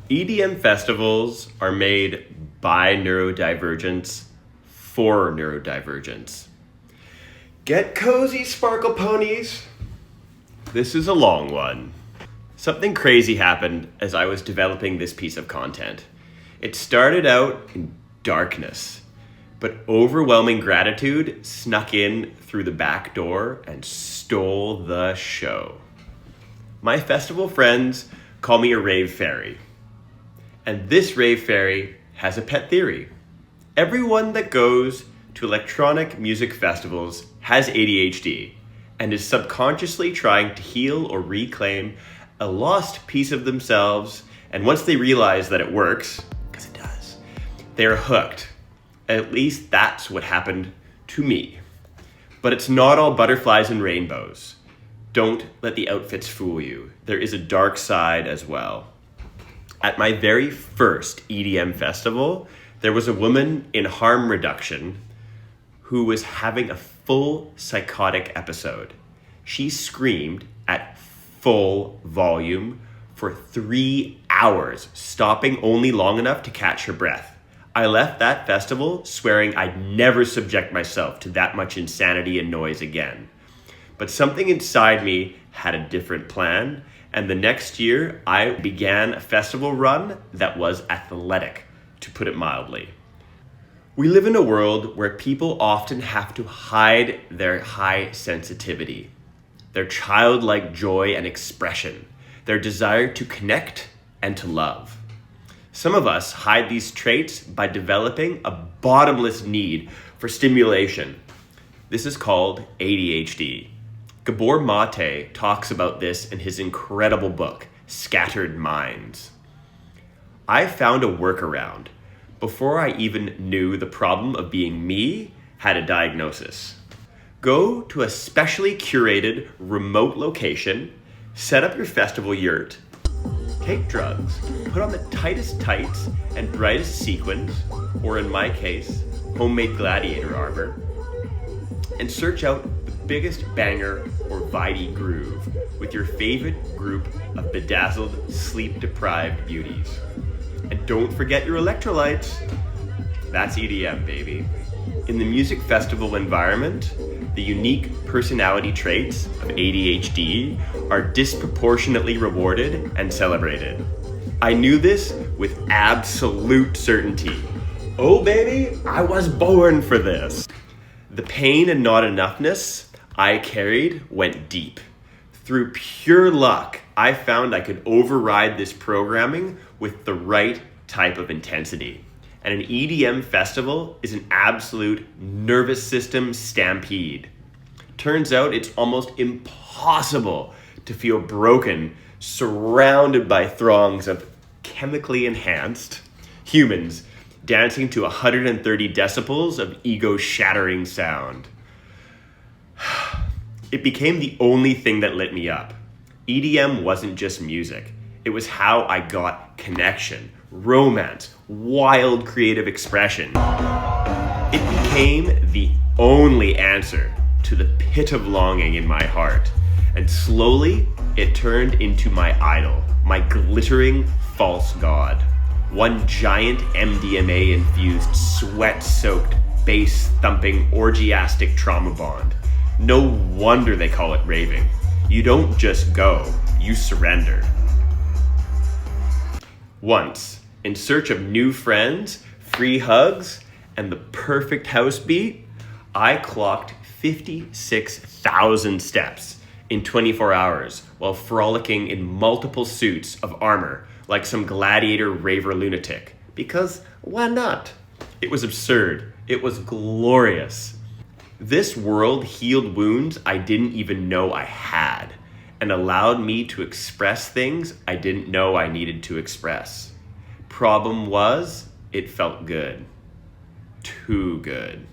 EDM festivals are made by neurodivergents for neurodivergents. Get cozy, sparkle ponies! This is a long one. Something crazy happened as I was developing this piece of content. It started out in darkness, but overwhelming gratitude snuck in through the back door and stole the show. My festival friends call me a rave fairy. And this rave fairy has a pet theory. Everyone that goes to electronic music festivals has ADHD and is subconsciously trying to heal or reclaim a lost piece of themselves. And once they realize that it works, because it does, they're hooked. At least that's what happened to me. But it's not all butterflies and rainbows. Don't let the outfits fool you. There is a dark side as well. At my very first EDM festival, there was a woman in harm reduction who was having a full psychotic episode. She screamed at full volume for 3 hours, stopping only long enough to catch her breath. I left that festival swearing I'd never subject myself to that much insanity and noise again. But something inside me had a different plan, and the next year I began a festival run that was athletic, to put it mildly. We live in a world where people often have to hide their high sensitivity, their childlike joy and expression, their desire to connect and to love. Some of us hide these traits by developing a bottomless need for stimulation. This is called ADHD. Gabor Mate talks about this in his incredible book, Scattered Minds. I found a workaround before I even knew the problem of being me had a diagnosis. Go to a specially curated remote location, set up your festival yurt, take drugs, put on the tightest tights and brightest sequins, or in my case, homemade gladiator armor, and search out the biggest banger or vibey groove with your favorite group of bedazzled, sleep-deprived beauties. And don't forget your electrolytes. That's EDM, baby. In the music festival environment, the unique personality traits of ADHD are disproportionately rewarded and celebrated. I knew this with absolute certainty. Oh baby, I was born for this. The pain and not enoughness I carried went deep. Through pure luck, I found I could override this programming with the right type of intensity. And an EDM festival is an absolute nervous system stampede. Turns out it's almost impossible to feel broken, surrounded by throngs of chemically enhanced humans dancing to 130 decibels of ego-shattering sound. It became the only thing that lit me up. EDM wasn't just music. It was how I got connection, romance, wild creative expression. It became the only answer to the pit of longing in my heart. And slowly, it turned into my idol, my glittering false god. One giant MDMA-infused, sweat-soaked, bass-thumping, orgiastic trauma bond. No wonder they call it raving. You don't just go, you surrender. Once, in search of new friends, free hugs, and the perfect house beat, I clocked 56,000 steps in 24 hours while frolicking in multiple suits of armor like some gladiator raver lunatic. Because why not? It was absurd. It was glorious. This world healed wounds I didn't even know I had and allowed me to express things I didn't know I needed to express. Problem was, it felt good. Too good.